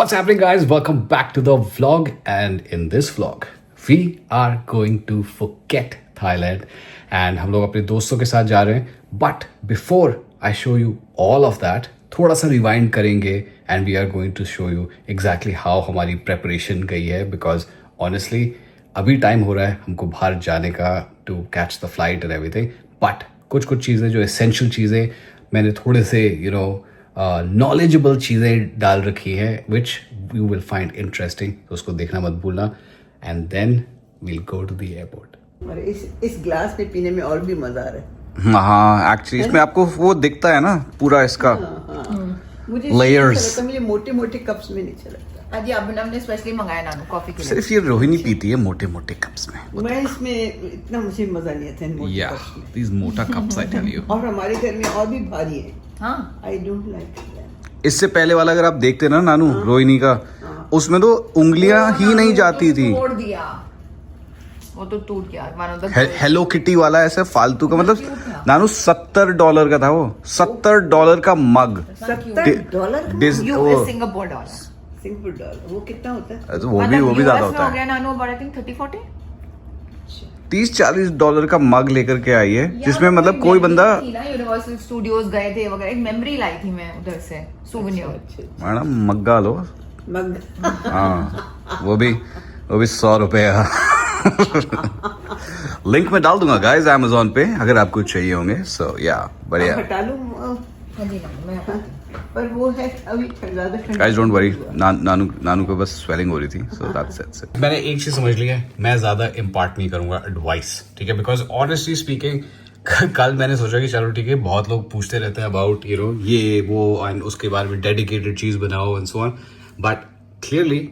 What's happening, guys? Welcome back to the vlog. And in this vlog, we are going to Phuket, Thailand. And हम लोग अपने दोस्तों के साथ जा रहे हैं. But before I show you all of that, थोड़ा सा रिवाइंड करेंगे and we are going to show you exactly how हमारी preparation गई है. Because honestly, अभी टाइम हो रहा है हमको बाहर जाने का to catch the flight and everything. But कुछ चीज़ें जो essential चीज़ें मैंने थोड़े से knowledgeable चीज़ें डाल रखी है which you will find interesting. तो उसको देखना मत भूलना. And then we'll go to the airport. और इस ग्लास में पीने में और भी मजा आ रहा है. हाँ एक्चुअली इसमें आपको वो दिखता है ना पूरा इसका मुझे Layers. मुझे मोटे मोटे कप्स में नहीं अच्छा लगता. आज अब हमने स्पेशली मंगाया नानू कॉफी के लिए. सिर्फ ये रोहिणी पीती है मोटे मोटे कप्स में. मैं इसमें इतना मुझे मजा नहीं आता इन मोटे या कप्स में. दीज मोटा कप्स आई टेल यू. और हमारे घर में और भी भारी है. हाँ आई डोंट लाइक. इससे पहले वाला अगर आप देखते ना नानू रोहिणी का उसमें तो उंगलियां ही नहीं जाती थी. तोड़ दिया वो तो टूट गया. One of the hello kitty वाला ऐसे फालतू का मतलब cute था. नानू $70 का था वो. $70 का मग. $70 डिस- US Singapore dollar. Singapore dollar वो कितना होता है? तो वो भी ज्यादा होता हो है. गया नानू बट आई थिंक 30-40. $30-40 का मग लेकर के आई है जिसमें मतलब कोई बंदा यूनिवर्सल स्टूडियोज गए थे वगैरह. एक मेमोरी लाई थी मैं उधर से सूवेनियर. मैडम मग्गा लो. मग हाँ वो भी $100 लिंक में डाल दूंगा गाइस Amazon पे अगर आपको चाहिए होंगे. सो या बढ़िया. हटा लूं. हाँ जी नानू मैं पर वो है अभी ज्यादा ठंडा. Guys don't worry. नानू को बस स्वेलिंग हो रही थी. So that's it. मैंने एक चीज समझ ली है, मैं ज्यादा इम्पार्ट नहीं करूंगा एडवाइस, ठीक है? बिकॉज ऑनेस्टली स्पीकिंग कल मैंने सोचा कि चलो ठीक है, बहुत लोग पूछते रहते हैं अबाउट ये वो एंड उसके बारे में डेडिकेटेड चीज बनाओ and so on. But clearly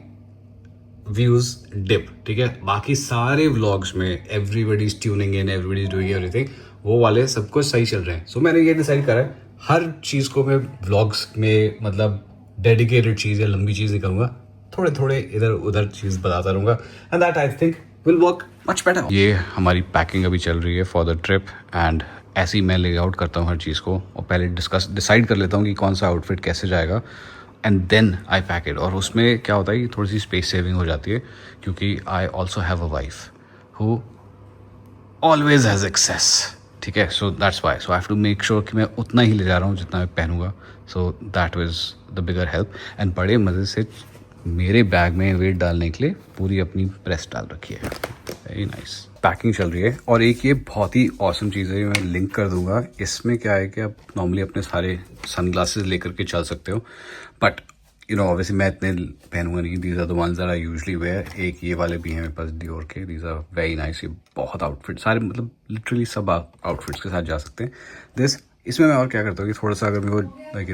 views dip, ठीक है? बाकी सारे व्लॉग्स में everybody is tuning in, everybody is doing everything, वो वाले सब कुछ सही चल रहे हैं. सो मैंने ये डिसाइड करा है हर चीज को मैं व्लॉग्स में मतलब डेडिकेटेड चीज या लंबी चीज नहीं करूंगा, थोड़े थोड़े इधर उधर चीज बताता रहूंगा and that I think will work much better. ये हमारी पैकिंग अभी चल रही है फॉर द ट्रिप एंड ऐसे ही मैं ले आउट करता हूँ हर चीज़ को और पहले डिसाइड कर लेता हूँ कि कौन सा आउटफिट कैसे जाएगा and then I pack it. और उसमें क्या होता है कि थोड़ी सी स्पेस सेविंग हो जाती है क्योंकि I also have a wife who always has access, ठीक है? So that's why. So I have to make sure कि मैं उतना ही ले जा रहा हूँ जितना मैं पहनूंगा. So that was the bigger help. And बड़े मज़े से मेरे बैग में वेट डालने के लिए पूरी अपनी प्रेस डाल रखी है. Very nice. पैकिंग चल रही है और एक ये बहुत ही ऑसम चीज़ है, मैं लिंक कर दूंगा. इसमें क्या है कि आप नॉर्मली अपने सारे सनग्लासेस लेकर के चल सकते हो बट ऑब्वियसली मैं इतने पहनूंगा नहीं. These are the ones that I usually wear. एक ये वाले भी हैं मेरे पास डियोर के. These are very nice. ये बहुत आउटफिट सारे मतलब लिटरली सब आउटफिट्स के साथ जा सकते हैं. इसमें मैं और क्या करता हूँ कि थोड़ा सा अगर मेरे को लाइक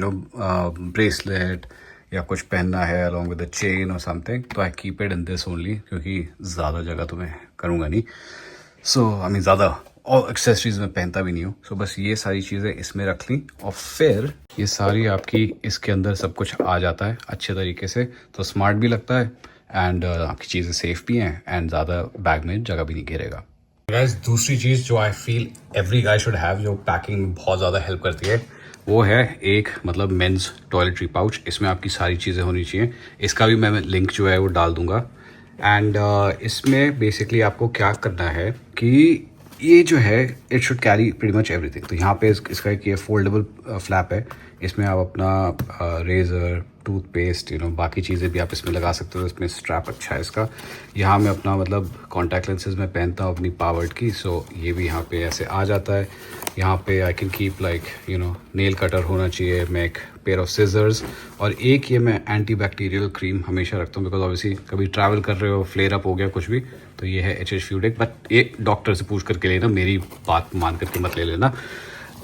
ब्रेसलेट या कुछ पहनना है अलॉन्ग विद द चेन और समथिंग तो I keep it in this only क्योंकि ज़्यादा जगह तो मैं करूँगा नहीं. सो आई मीन ज़्यादा और एक्सेसरीज में पहनता भी नहीं हूँ. सो बस ये सारी चीज़ें इसमें रख ली और फिर ये सारी आपकी इसके अंदर सब कुछ आ जाता है अच्छे तरीके से. तो स्मार्ट भी लगता है एंड आपकी चीज़ें सेफ भी हैं एंड ज़्यादा बैग में जगह भी नहीं घेरेगा. गाइस दूसरी चीज़ जो I feel every guy should have, जो पैकिंग में बहुत ज़्यादा हेल्प करती है, वो है एक मतलब मेंस टॉयलेटरी पाउच. इसमें आपकी सारी चीज़ें होनी चाहिए. इसका भी मैं लिंक जो है वो डाल दूंगा. एंड इसमें बेसिकली आपको क्या करना है कि ये जो है it should carry pretty much everything. तो यहाँ पे इसका एक ये फोल्डेबल फ्लैप है. इसमें आप अपना रेज़र, टूथपेस्ट, बाकी चीज़ें भी आप इसमें लगा सकते हो. इसमें स्ट्रैप अच्छा है इसका. यहाँ मैं अपना मतलब कॉन्टैक्ट लेंसेज में पहनता हूँ अपनी पावर्ड की. सो ये भी यहाँ पे ऐसे आ जाता है. यहाँ पे I can keep like nail cutter होना चाहिए. मैं एक पेयर ऑफ सीजर्स और एक ये मैं एंटी बैक्टीरियल क्रीम हमेशा रखता हूँ बिकॉज ऑब्वियसली कभी ट्रैवल कर रहे हो, फ्लेयर अप हो गया कुछ भी, तो ये है HH फ्यूडेक. बट ये डॉक्टर से पूछ करके लेना, मेरी बात मान करके मत ले लेना.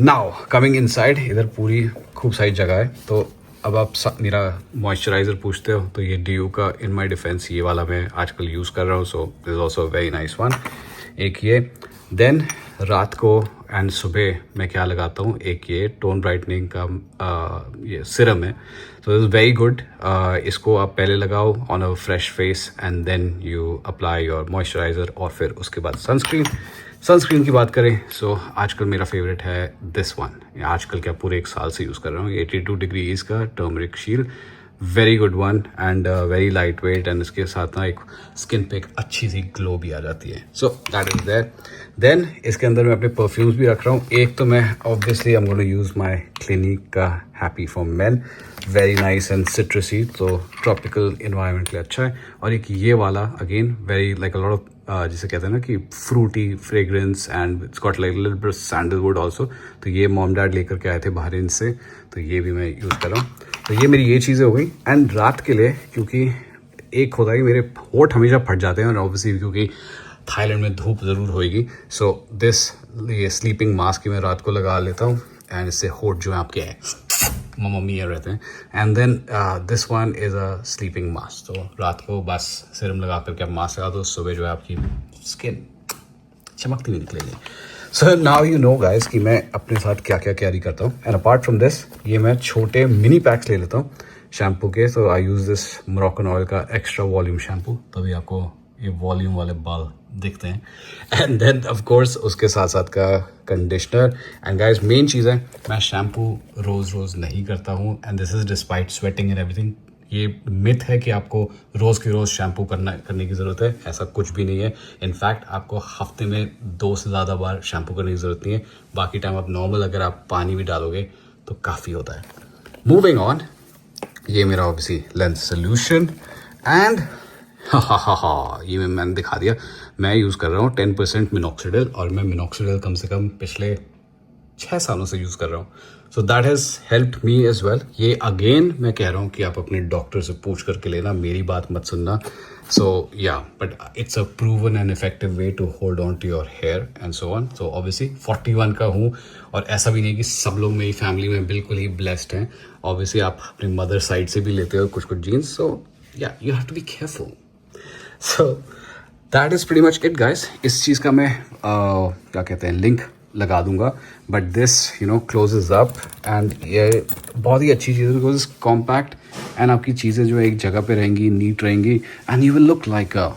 नाउ कमिंग इनसाइड, इधर पूरी खूब सारी जगह है. तो अब आप मेरा मॉइस्चराइज़र पूछते हो तो ये DU का इन माई डिफेंस ये वाला मैं आजकल यूज़ कर रहा हूँ. सो this is also very nice one. एक ये देन रात को एंड सुबह मैं क्या लगाता हूँ, एक ये टोन ब्राइटनिंग का ये सिरम है. So this is very good. इसको आप पहले लगाओ on a fresh face and then you apply your moisturiser और फिर उसके बाद सनस्क्रीन की बात करें सो आजकल मेरा फेवरेट है दिस वन. आजकल क्या पूरे 1 साल से यूज़ कर रहा हूँ. 82 डिग्रीज का turmeric shield. Very good one and very light weight, and इसके साथ ना एक स्किन पे एक अच्छी सी ग्लो भी आ जाती है. So that is there. Then इसके अंदर मैं अपने परफ्यूम्स भी रख रहा हूँ. एक तो मैं obviously I am going to use my clinic का happy for men, very nice and citrusy, तो ट्रॉपिकल इन्वायरमेंट के लिए अच्छा है. और एक ये वाला again very like a lot of जिसे कहते हैं ना कि fruity fragrance, and it's got like little bit sandalwood also. तो ये मॉम डैड लेकर के आए थे बहरीन से, तो ये भी मैं यूज़ कर रहा हूँ. तो ये मेरी ये चीज़ें हो गई. एंड रात के लिए, क्योंकि एक होता है कि मेरे होठ हमेशा फट जाते हैं, और ऑब्वियसली क्योंकि थाईलैंड में धूप ज़रूर होएगी, सो दिस ये स्लीपिंग मास्क मैं रात को लगा लेता हूँ, एंड इससे होठ जो है आपके मम्मी ये रहते हैं. And then this one is a sleeping mask. तो रात को बस सिरम लगा करके आप मास्क लगा दो, सुबह जो है आपकी स्किन चमकती हुई निकलेगी. So now you know guys कि मैं अपने साथ क्या क्या कैरी करता हूँ. एंड अपार्ट फ्रॉम दिस ये मैं छोटे मिनी पैक्स ले लेता हूँ शैम्पू के. तो आई यूज़ दिस मोरक्कन ऑयल का एक्स्ट्रा वॉल्यूम शैम्पू, तभी आपको ये वॉल्यूम वाले बाल दिखते हैं. एंड देन ऑफ कोर्स उसके साथ साथ का कंडीशनर. एंड गाइस मेन चीज़ है, मैं शैम्पू रोज़ नहीं करता हूँ, and this is despite sweating and everything. ये मिथ है कि आपको रोज़ के रोज़ शैम्पू करने की ज़रूरत है. ऐसा कुछ भी नहीं है. इनफैक्ट आपको हफ्ते में 2 से ज़्यादा बार शैम्पू करने की ज़रूरत नहीं है. बाकी टाइम आप नॉर्मल अगर आप पानी भी डालोगे तो काफ़ी होता है. मूविंग ऑन, ये मेरा ऑब्वियसली लेंस सोल्यूशन. एंड ये मैंने दिखा दिया, मैं यूज़ कर रहा हूँ 10% मिनॉक्सिडिल, और मैं मिनॉक्सिडिल कम से कम पिछले 6 सालों से यूज़ कर रहा हूँ. So that has helped me as well. ये अगेन मैं कह रहा हूँ कि आप अपने डॉक्टर से पूछ करके लेना, मेरी बात मत सुनना. So yeah but it's a proven and effective way to hold on to your hair and so on. So obviously 41 का हूँ, और ऐसा भी नहीं कि सब लोग मेरी फैमिली में बिल्कुल ही ब्लेस्ड हैं. ऑब्वियसली आप अपनी मदर साइड से भी लेते हो कुछ jeans. So yeah you have to be careful. So that is pretty much it guys. इस चीज़ का मैं क्या कहते हैं लिंक लगा दूंगा, but this you know closes up, and ये बहुत ही अच्छी चीज़ है बिकॉज इट्स कॉम्पैक्ट, एंड आपकी चीज़ें जो है एक जगह पे रहेंगी, नीट रहेंगी, and you will look like a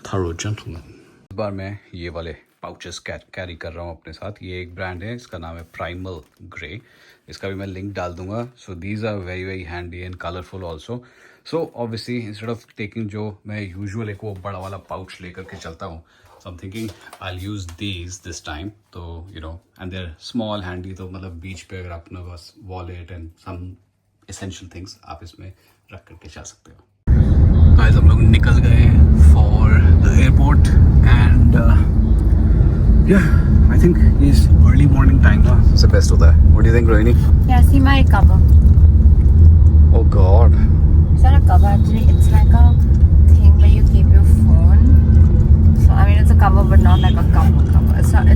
thorough gentleman. इस बार मैं ये वाले पाउचेस कैरी कर रहा हूँ अपने साथ. ये एक ब्रांड है, इसका नाम है प्राइमल ग्रे. इसका भी मैं लिंक डाल दूंगा. So these are very very handy and colourful also. So obviously instead of taking जो मैं यूजुअल एक वो बड़ा वाला पाउच लेकर के चलता हूँ, so I'm thinking I'll use these this time. तो you know, and they're small, handy. तो मतलब बीच पे अगर अपना बस wallet and some essential things आप इसमें रख करके जा सकते हो. Guys, हम लोग निकल गए for the airport, and yeah, I think this early morning time ना सबसे best होता है. What do you think, Rohini? Yeah, see my cover. Oh God. It's not a cover actually. It's like a thing where you keep your phone. So I mean, it's a cover, but not like a cover. It's not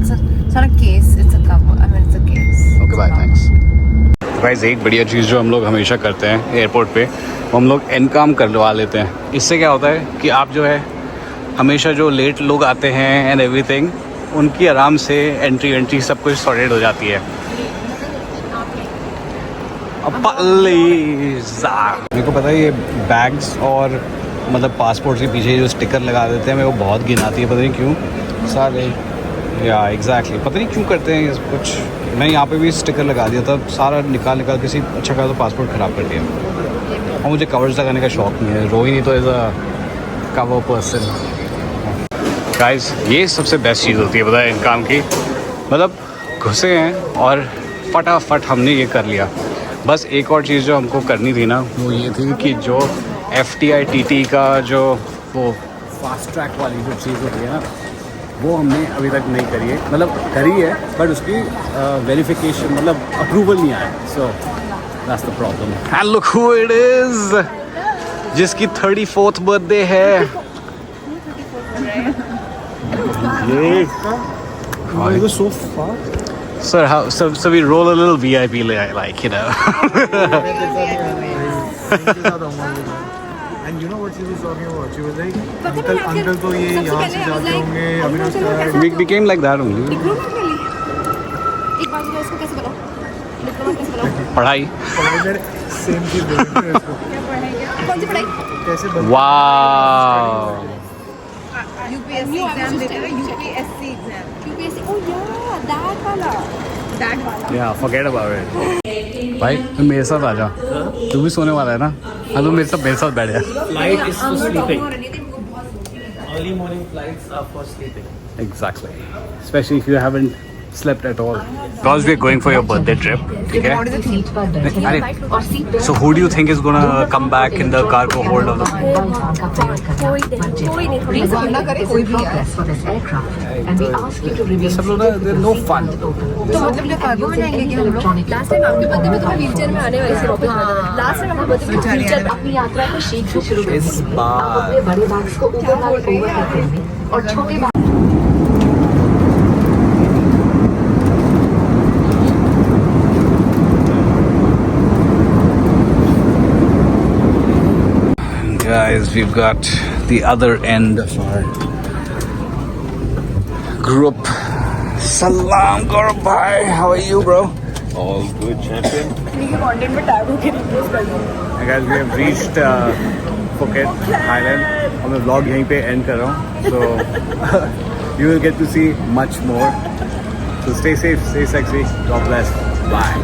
a case. It's a cover. I mean, it's a case. Okay, bye. Thanks. Guys एक बढ़िया चीज़ जो हम लोग हमेशा करते हैं airport पे, वो हम लोग एनकॉम करवा लेते हैं. इससे क्या होता है कि आप जो है हमेशा जो लेट लोग आते हैं एंड एवरीथिंग, उनकी आराम से एंट्री सब कुछ सॉर्टेड हो जाती है. मेरे को पता है ये बैग्स और मतलब पासपोर्ट के पीछे जो स्टिकर लगा देते हैं, मेरे को बहुत घिन आती है. पता नहीं क्यों सारे, या एग्जैक्टली पता नहीं क्यों करते हैं कुछ. मैं यहाँ पे भी स्टिकर लगा दिया था, सारा निकाल किसी अच्छा का तो पासपोर्ट ख़राब कर दिया. और मुझे कवर्स लगाने का शौक नहीं है. रोहिणी तो as a cover person. Guys ये सबसे बेस्ट चीज़ होती है पता है इन काम की. मतलब घुसे हैं और फटाफट हमने ये कर लिया. बस एक और चीज़ जो हमको करनी थी ना, वो ये थी कि जो FTITT का जो वो फास्ट ट्रैक वाली जो चीज़ होती है ना, वो हमने अभी तक नहीं करी है. मतलब करी है बट उसकी वेरिफिकेशन मतलब अप्रूवल नहीं आया. So that's the problem. And look who it is, जिसकी 34th बर्थडे है. ये so far. Sir, so we roll a little VIP like, you know. And you know what she was talking about? She was like, uncle तो ये यहाँ से जाते होंगे, अविनाश का. We became like that only. एक बार मैं उसको कैसे बताऊँ? डिप्लोमा कैसे बताऊँ? पढ़ाई. सेम चीज़ बोलते हैं उसको. क्या पढ़ाई क्या? कौन सी पढ़ाई? कैसे बंद. Wow. UPSC एग्जाम देते हैं. UPSC exam. UPSC. Oh yeah, that वाला. या फॉरगेट अबाउट इट। भाई तू मेरे साथ आ जा, तू भी सोने वाला है ना? हाँ तो मेरे साथ बैठ जा। Flight is for sleeping. Early morning flights are for sleeping. Exactly. Especially if you haven't slept at all. Because we're going for your birthday trip. Okay? So who do you think is gonna come back in the cargo hold of the सब लोग ना they're no fun. तो मतलब क्या cargo में जाएंगे क्या हम लोग? लास्ट टाइम आपके बर्थडे में तो मैं व्हीलचेयर में आने वाली थी वापस। लास्ट टाइम आपके बर्थडे में व्हीलचेयर अपनी यात्रा को शीघ्र शुरू करें। इस बार अपने बड़े बैग्स को ऊपर वाले ओवरहेड बिन में और छोटे bag guys, we've got the other end of our group. Salam Gaurav bhai, how are you bro? All good, champion. Hey guys, we have reached Phuket, Thailand. और मैं vlog यहीं पे end कर रहा हूँ. So you will get to see much more. So stay safe, stay sexy. God bless. Bye.